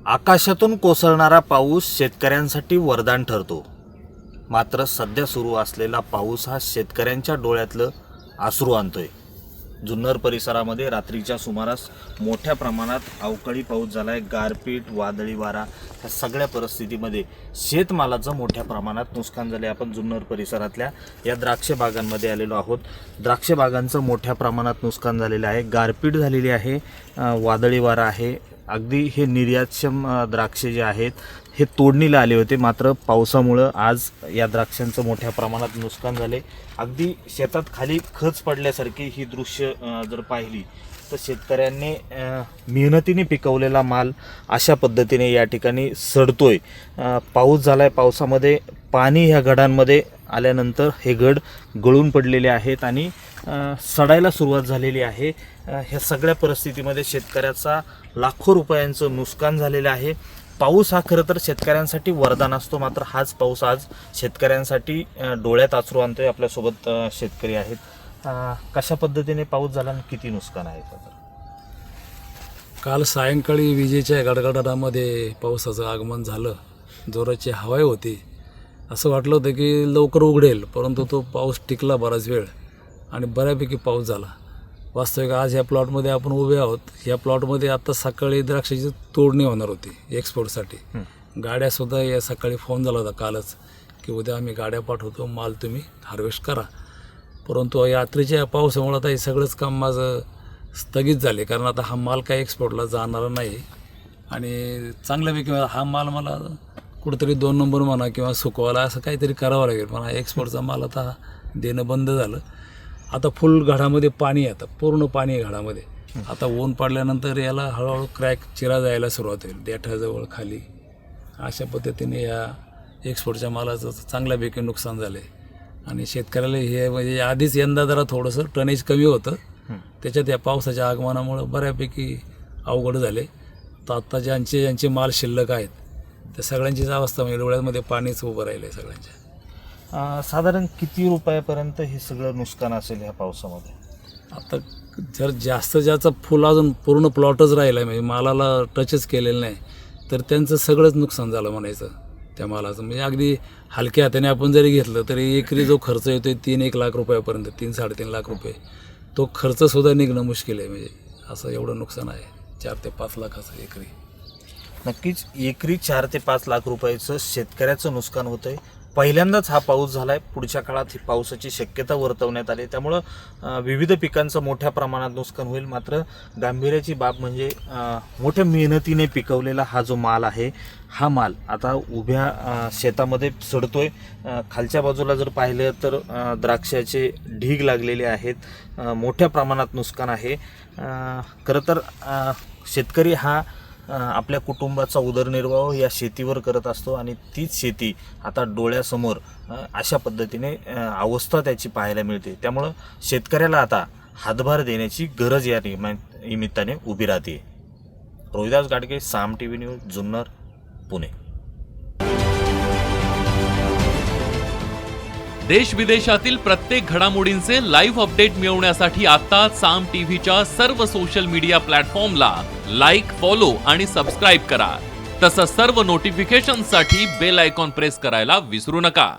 आकाशातून कोसळणारा पाऊस शेतकऱ्यांसाठी वरदान ठरतो. मात्र सध्या सुरू असलेला पाऊस हा शेतकऱ्यांच्या डोळ्यातलं अश्रू आणतोय. जुन्नर परिसरामध्ये रात्रीच्या सुमारास मोठ्या प्रमाणात अवकाळी पाऊस झालाय. गारपीट, वादळी वारा या सगळ्या परिस्थितीमध्ये शेतमालाचं मोठ्या प्रमाणात नुकसान झाले. आपण जुन्नर परिसरातल्या या द्राक्ष बागांमध्ये आलेलो आहोत. द्राक्ष बागांचं मोठ्या प्रमाणात नुकसान झालेलं आहे. गारपीट झालेली आहे, वादळी वारा आहे. अगदी हे निर्यातक्षम द्राक्षे जे आहेत हे तोडणीला आले होते, मात्र पावसामुळं आज या द्राक्षांचं मोठ्या प्रमाणात नुकसान झाले. अगदी शेतात खाली खच पडल्यासारखी ही दृश्य जर पाहिली तर शेतकऱ्यांनी मेहनतीने पिकवलेला माल अशा पद्धतीने या ठिकाणी सडतोय. पाऊस झालाय, पावसामध्ये पाणी ह्या घडांमध्ये आल्यानंतर हे घड गळून पडलेले आहेत आणि सडायला सुरुवात झालेली आहे. ह्या सगळ्या परिस्थितीमध्ये शेतकऱ्याचा लाखो रुपयांचं नुकसान झालेलं आहे. पाऊस हा खरं तर शेतकऱ्यांसाठी वरदान असतो, मात्र हाच पाऊस आज शेतकऱ्यांसाठी डोळ्यात अश्रू आणतोय. आपल्यासोबत शेतकरी आहेत. कशा पद्धतीने पाऊस झाला आणि किती नुकसान आहे? काल सायंकाळी विजेच्या गडगडाटामध्ये पावसाचं आगमन झालं. जोराची हवा होती. असं वाटलं होतं की लवकर उघडेल, परंतु तो पाऊस टिकला बराच वेळ आणि बऱ्यापैकी पाऊस झाला. वास्तविक आज ह्या प्लॉटमध्ये आपण उभे आहोत. ह्या प्लॉटमध्ये आता सकाळी द्राक्षाची तोडणी होणार होती एक्सपोर्टसाठी. गाड्यासुद्धा या सकाळी फोन झाला होता कालच की उद्या आम्ही गाड्या पाठवतो, माल तुम्ही हार्वेस्ट करा. परंतु यात्रेच्या पावसामुळे आता हे सगळंच काम माझं स्थगित झाले, कारण आता हा माल काही एक्सपोर्टला जाणारा नाही आणि चांगल्यापैकी हा माल मला कुठंतरी 2 नंबर म्हणा किंवा सुकवायला असं काहीतरी करावं लागेल. पण हा एक्सपोर्टचा माल आता देणं बंद झालं. आता फुल घडामध्ये पाणी आहे, आता पूर्ण पाणी आहे घडामध्ये. आता ऊन पडल्यानंतर याला हळूहळू क्रॅक चिरा जायला सुरुवात होईल, देठाजवळ खाली. अशा पद्धतीने या एक्सपोर्टच्या मालाचं चांगल्यापैकी नुकसान झालं आहे आणि शेतकऱ्याला हे म्हणजे आधीच यंदा जरा थोडंसं टनेज कमी होतं, त्याच्यात या पावसाच्या आगमनामुळं बऱ्यापैकी अवघड झाले. तर आत्ता ज्यांचे माल शिल्लक आहेत त्या सगळ्यांचीच अवस्था म्हणजे डोळ्यामध्ये पाणीच उभं राहिलं आहे सगळ्यांच्या. साधारण किती रुपयापर्यंत हे सगळं नुकसान असेल ह्या पावसामध्ये? आता जर जास्त ज्याचं फुल अजून पूर्ण प्लॉटच राहिला आहे म्हणजे मालाला टचच केलेलं नाही तर त्यांचं सगळंच नुकसान झालं म्हणायचं त्या मालाचं. म्हणजे अगदी हलक्या हाताने आपण जरी घेतलं तरी एकरी जो खर्च येतो 3-1 लाख रुपयापर्यंत, 3-3.5 लाख रुपये, तो खर्चसुद्धा निघणं मुश्किल आहे. म्हणजे असं एवढं नुकसान आहे, 4 ते 5 लाखाचं एकरी. नक्कीच एकरी 4 ते 5 लाख रुपयाचं शेतकऱ्याचं नुकसान होतंय. पहिल्यांदाच हा पाऊस झालाय. पुढच्या काळात ही पावसाची शक्यता वर्तवण्यात आली, त्यामुळं विविध पिकांचं मोठ्या प्रमाणात नुकसान होईल. मात्र गांभीर्याची बाब म्हणजे मोठ्या मेहनतीने पिकवलेला हा जो माल आहे हा माल आता उभ्या शेतामध्ये सडतोय. खालच्या बाजूला जर पाहिलं तर द्राक्षाचे ढीग लागलेले आहेत. मोठ्या प्रमाणात नुकसान आहे. खरं तर शेतकरी हा आपल्या कुटुंबाचा उदरनिर्वाह या शेतीवर करत असतो आणि तीच शेती आता डोळ्यासमोर अशा पद्धतीने अवस्था त्याची पाहायला मिळते. त्यामुळं शेतकऱ्याला आता हातभार देण्याची गरज या निमित्ताने उभी राहते. रोहिदास गाडगे, साम TV न्यूज, जुन्नर, पुणे. देश विदेशातील प्रत्येक घडामोडींचे लाईव्ह अपडेट मिळवण्यासाठी आता साम टीव्हीच्या सर्व सोशल मीडिया प्लॅटफॉर्मला लाईक, फॉलो आणि सबस्क्राईब करा. तसंच सर्व नोटिफिकेशनसाठी बेल आयकॉन प्रेस करायला विसरू नका.